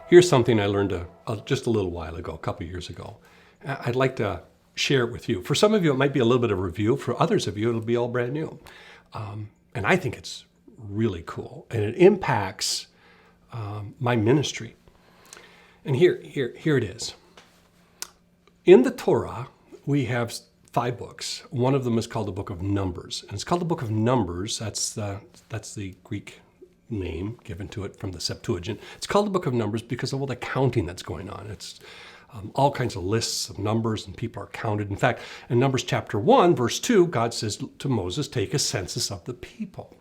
Here's something I learned just a little while ago, a couple years ago. I'd like to share it with you. For some of you, it might be a little bit of review. For others of you, it'll be all brand new. And I think it's really cool. And it impacts my ministry. And here it is. In the Torah, we have 5 books. One of them is called the Book of Numbers. And it's called the Book of Numbers. That's the Greek name given to it from the Septuagint. It's called the Book of Numbers because of all the counting that's going on. It's all kinds of lists of numbers and people are counted. In fact, in Numbers chapter 1, verse 2, God says to Moses, take a census of the people.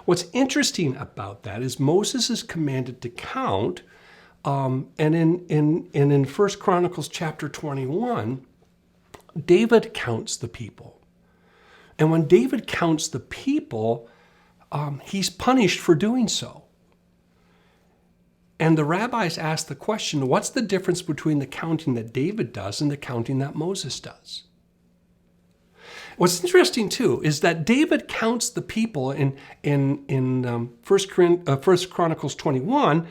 What's interesting about that is Moses is commanded to count, and in 1 Chronicles chapter 21, David counts the people. And when David counts the people, he's punished for doing so. And the rabbis ask the question, what's the difference between the counting that David does and the counting that Moses does? What's interesting, too, is that David counts the people in 1 Chronicles 21,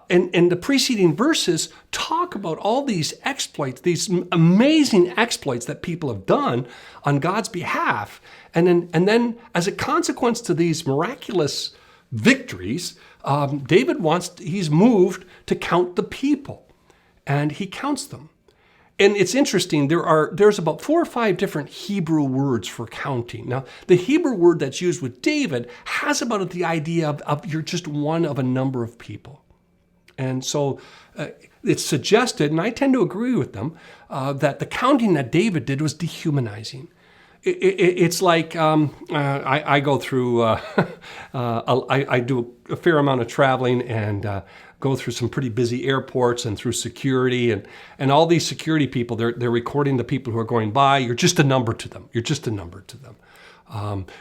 and the preceding verses talk about all these exploits, these amazing exploits that people have done on God's behalf. And then as a consequence to these miraculous victories, he's moved to count the people, and he counts them. And it's interesting, there's about 4 or 5 different Hebrew words for counting. Now, the Hebrew word that's used with David has about the idea of you're just one of a number of people. And so it's suggested, and I tend to agree with them, that the counting that David did was dehumanizing. It's like I go through, I do a fair amount of traveling and go through some pretty busy airports and through security. And all these security people, they're recording the people who are going by. You're just a number to them. You're just a number to them.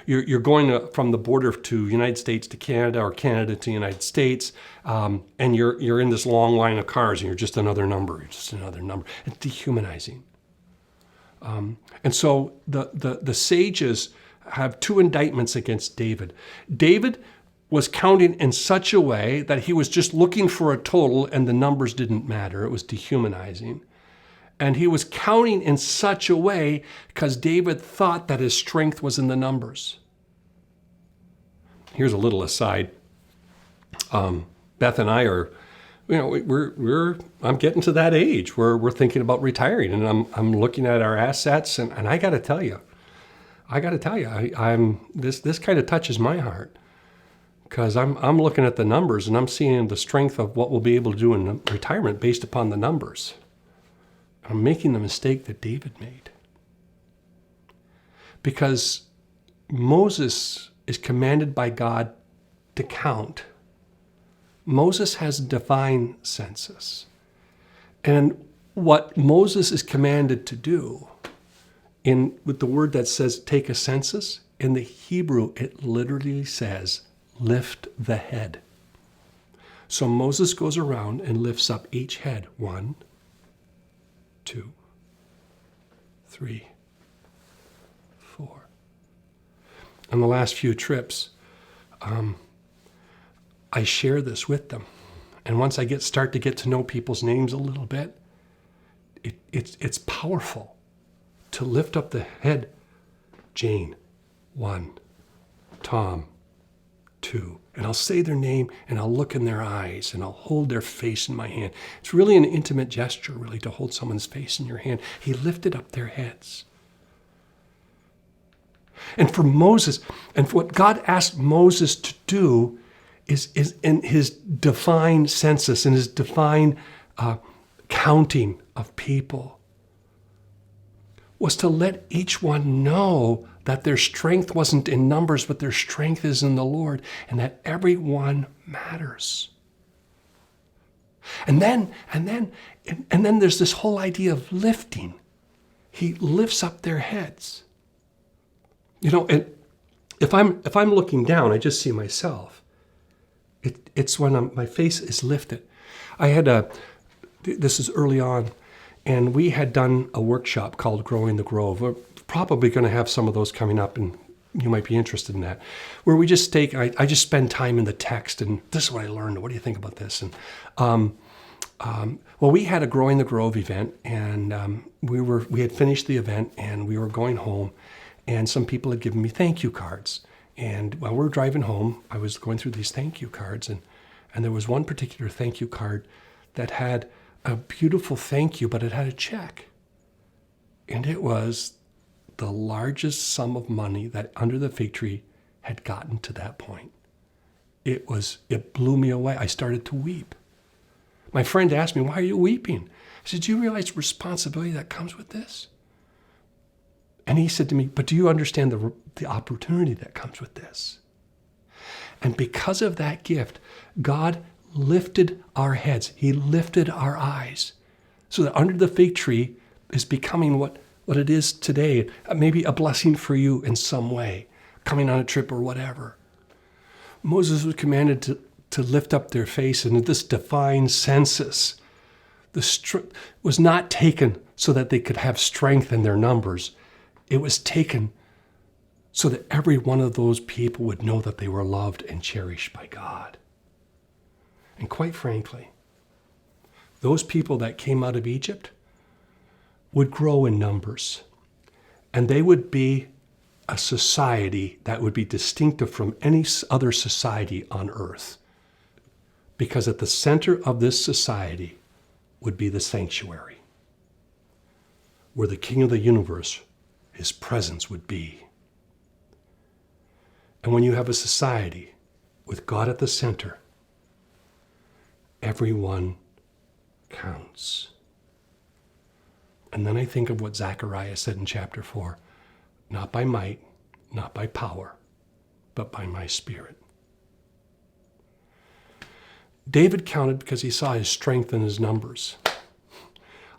You're going from the border to United States to Canada or Canada to United States, and you're in this long line of cars and you're just another number. You're just another number. It's dehumanizing. And so the sages have 2 indictments against David. David was counting in such a way that he was just looking for a total and the numbers didn't matter. It was dehumanizing. And he was counting in such a way because David thought that his strength was in the numbers. Here's a little aside. Beth and I are, I'm getting to that age where we're thinking about retiring, and I'm looking at our assets, and I got to tell you, this kind of touches my heart because I'm looking at the numbers and I'm seeing the strength of what we'll be able to do in retirement based upon the numbers. I'm making the mistake that David made. Because Moses is commanded by God to count. Moses has a divine census. And what Moses is commanded to do, with the word that says take a census, in the Hebrew it literally says lift the head. So Moses goes around and lifts up each head. 1, 2, 3, 4. On the last few trips, I share this with them. And once I start to get to know people's names a little bit, it's powerful to lift up the head. Jane, 1, Tom, 2. And I'll say their name and I'll look in their eyes and I'll hold their face in my hand. It's really an intimate gesture, really, to hold someone's face in your hand. He lifted up their heads. And for Moses, and for what God asked Moses to do is in his divine census, in his divine counting of people, was to let each one know that their strength wasn't in numbers, but their strength is in the Lord, and that everyone matters. And then there's this whole idea of lifting. He lifts up their heads. And if I'm looking down, I just see myself. It's when my face is lifted. This is early on, and we had done a workshop called Growing the Grove. We're probably going to have some of those coming up, and you might be interested in that, where I just spend time in the text, and this is what I learned. What do you think about this? And Well, we had a Growing the Grove event, and we had finished the event, and we were going home, and some people had given me thank you cards. And while we were driving home, I was going through these thank you cards, and there was one particular thank you card that had a beautiful thank you, but it had a check. And it was the largest sum of money that Under the Fig Tree had gotten to that point. It blew me away. I started to weep. My friend asked me, "Why are you weeping?" I said, "Do you realize the responsibility that comes with this?" And he said to me, "But do you understand the opportunity that comes with this?" And because of that gift, God lifted our heads. He lifted our eyes so that Under the Fig Tree is becoming what it is today, maybe a blessing for you in some way, coming on a trip or whatever. Moses was commanded to lift up their face, and this divine census was not taken so that they could have strength in their numbers. It was taken so that every one of those people would know that they were loved and cherished by God. And quite frankly, those people that came out of Egypt would grow in numbers, and they would be a society that would be distinctive from any other society on earth. Because at the center of this society would be the sanctuary, where the King of the universe, his presence would be. And when you have a society with God at the center, everyone counts. And then I think of what Zechariah said in chapter 4, "Not by might, not by power, but by my Spirit." David counted because he saw his strength in his numbers.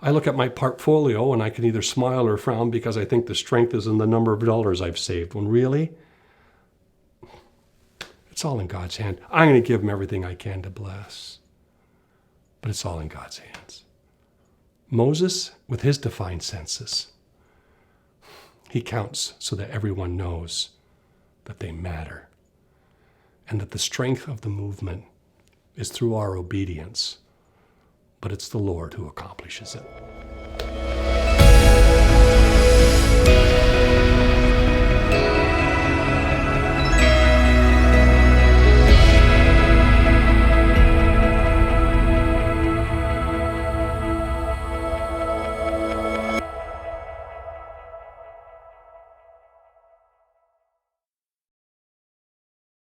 I look at my portfolio and I can either smile or frown because I think the strength is in the number of dollars I've saved, when really, it's all in God's hand. I'm going to give him everything I can to bless, but it's all in God's hands. Moses, with his divine census, he counts so that everyone knows that they matter and that the strength of the movement is through our obedience, but it's the Lord who accomplishes it.